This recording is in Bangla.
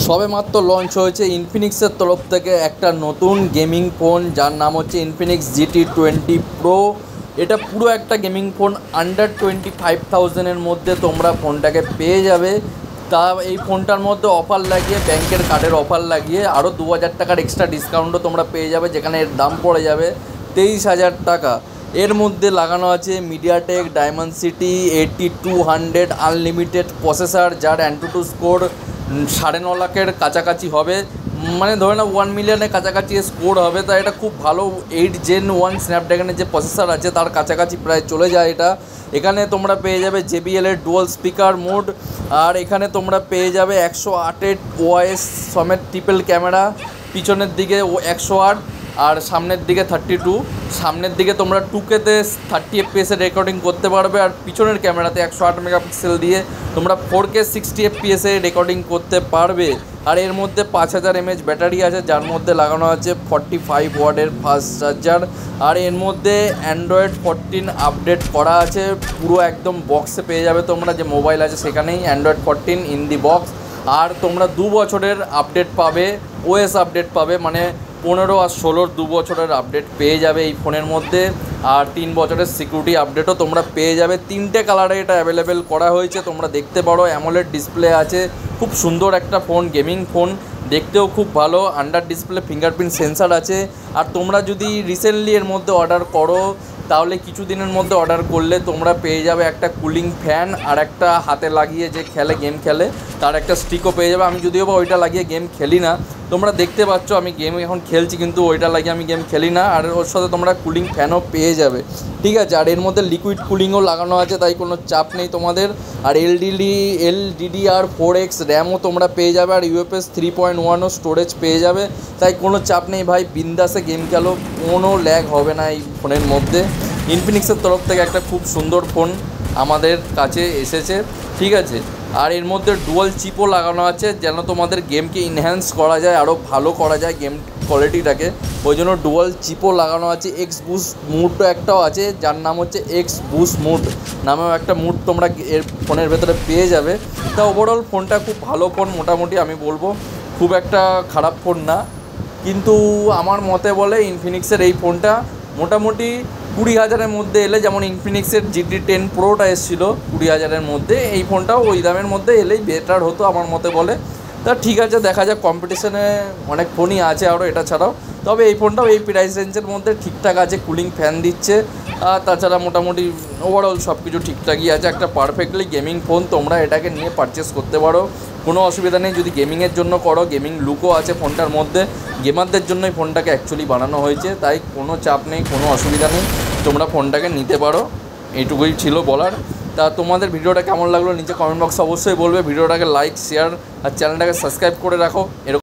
সবেমাত্র লঞ্চ হয়েছে ইনফিনিক্সের তরফ থেকে একটা নতুন গেমিং ফোন, যার নাম হচ্ছে ইনফিনিক্স GT20 Pro। এটা পুরো একটা গেমিং ফোন, আন্ডার 25,000-এর মধ্যে তোমরা ফোনটাকে পেয়ে যাবে। তা এই ফোনটার মধ্যে অফার লাগিয়ে, ব্যাংকের কার্ডের অফার লাগিয়ে আরও 2,000 টাকার এক্সট্রা ডিসকাউন্টও তোমরা পেয়ে যাবে, যেখানে এর দাম পড়ে যাবে 23,000 টাকা। এর মধ্যে লাগানো আছে মিডিয়াটেক ডায়মেনসিটি 8200 আনলিমিটেড প্রসেসর, যার অ্যান্টুটু স্কোর 9.5 লাখের কাছাকাছি হবে, মানে ধরে না 1 মিলিয়নের কাছাকাছি স্কোর হবে। তাই এটা খুব ভালো 8 Gen 1 স্ন্যাপড্রাগনের যে প্রসেসর আছে তার কাছাকাছি প্রায় চলে যায় এটা। এখানে তোমরা পেয়ে যাবে JBL-এর ডুয়াল স্পিকার মোড, আর এখানে তোমরা পেয়ে যাবে 108 OIS সমেত ট্রিপল ক্যামেরা, পিছনের দিকে 108 আর সামনের দিকে 32। সামনের দিকে তোমরা 2K-তে 30 FPS রেকর্ডিং করতে পারবে, আর পিছনের ক্যামেরাতে 108 মেগাপিক্সেল দিয়ে তোমরা 4K 60 FPS রেকর্ডিং করতে পারবে। আর এর মধ্যে 5000 mAh ব্যাটারি আছে, যার মধ্যে লাগানো আছে 45 ওয়াটের ফাস্ট চার্জার। আর এর মধ্যে অ্যান্ড্রয়েড 14 আপডেট করা আছে, পুরো একদম বক্সে পেয়ে যাবে তোমরা, যে মোবাইল আছে সেখানেই অ্যান্ড্রয়েড 14 ইন দি বক্স। আর তোমরা 2 বছরের আপডেট পাবে, OS আপডেট পাবে, মানে 15 আর 16 2 বছরের আপডেট পেয়ে যাবে এই ফোনের মধ্যে। আর 3 বছরের সিকিউরিটি আপডেটও তোমরা পেয়ে যাবে। 3টে কালারে এটা অ্যাভেলেবেল করা হয়েছে, তোমরা দেখতে পারো। অ্যামোলেড ডিসপ্লে আছে, খুব সুন্দর একটা ফোন, গেমিং ফোন, দেখতেও খুব ভালো। আন্ডার ডিসপ্লে ফিঙ্গারপ্রিন্ট সেন্সার আছে। আর তোমরা যদি রিসেন্টলি এর মধ্যে অর্ডার করো, তাহলে কিছু দিনের মধ্যে অর্ডার করলে তোমরা পেয়ে যাবে একটা কুলিং ফ্যান, আর একটা হাতে লাগিয়ে যে গেম খেলে তার একটা স্টিকও পেয়ে যাবে। আমি যদিও বা ওইটা লাগিয়ে গেম খেলি না, তোমরা দেখতে পাচ্ছ আমি গেম এখন খেলছি, কিন্তু ওইটা লাগিয়ে আমি গেম খেলি না। আর ওর সাথে তোমরা কুলিং ফ্যানও পেয়ে যাবে, ঠিক আছে। আর এর মধ্যে লিকুইড কুলিংও লাগানো আছে, তাই কোনো চাপ নেই তোমাদের। আর LDDR4X র্যামও তোমরা পেয়ে যাবে, আর UFS 3.1ও স্টোরেজ পেয়ে যাবে। তাই কোনো চাপ নেই ভাই, বিন্দাসে গেম খেলো, কোনো ল্যাগ হবে না এই ফোনের মধ্যে। ইনফিনিক্সের তরফ থেকে একটা খুব সুন্দর ফোন আমাদের কাছে এসেছে, ঠিক আছে। আর এর মধ্যে ডুয়াল চিপও লাগানো আছে, যেন তোমাদের গেমকে ইনহ্যান্স করা যায়, আরও ভালো করা যায় গেম কোয়ালিটিটাকে, ওই জন্য ডুয়াল চিপও লাগানো আছে। এক্স বুস্ট মুডও একটাও আছে, যার নাম হচ্ছে এক্স বুস্ট মুড নামেও একটা মুড তোমরা এর ফোনের ভেতরে পেয়ে যাবে। তা ওভারঅল ফোনটা খুব ভালো ফোন, মোটামুটি আমি বলবো খুব একটা খারাপ ফোন না। কিন্তু আমার মতে বলে ইনফিনিক্সের এই ফোনটা মোটামুটি 20,000-এর মধ্যে এলে, যেমন ইনফিনিক্সের GT10 Proটা এসেছিলো 20,000-এর মধ্যে, এই ফোনটাও ওই দামের মধ্যে এলেই বেটার হতো আমার মতে বলে। তা ঠিক আছে, দেখা যাক, কম্পিটিশনে অনেক ফোনই আছে আরও এটা ছাড়াও। তবে এই ফোনটাও এই প্রাইস রেঞ্জের মধ্যে ঠিকঠাক আছে, কুলিং ফ্যান দিচ্ছে, আর তাছাড়া মোটামুটি ওভারঅল সব কিছু ঠিকঠাকই আছে। একটা পারফেক্টলি গেমিং ফোন, তোমরা এটাকে নিয়ে পারচেস করতে পারো, কোনো অসুবিধা নেই। যদি গেমিংয়ের জন্য করো, গেমিং লুকও আছে ফোনটার মধ্যে, গেমারদের জন্যই ফোনটাকে অ্যাকচুয়ালি বানানো হয়েছে, তাই কোনো চাপ নেই, কোনো অসুবিধা নেই, তোমরা ফোনটাকে নিতে পারো। এইটুকুই ছিল বলার। তা তোমাদের ভিডিওটা কেমন লাগলো নিচে কমেন্ট বক্সে অবশ্যই বলবে। ভিডিওটাকে লাইক, শেয়ার আর চ্যানেলটাকে সাবস্ক্রাইব করে রাখো। এরকম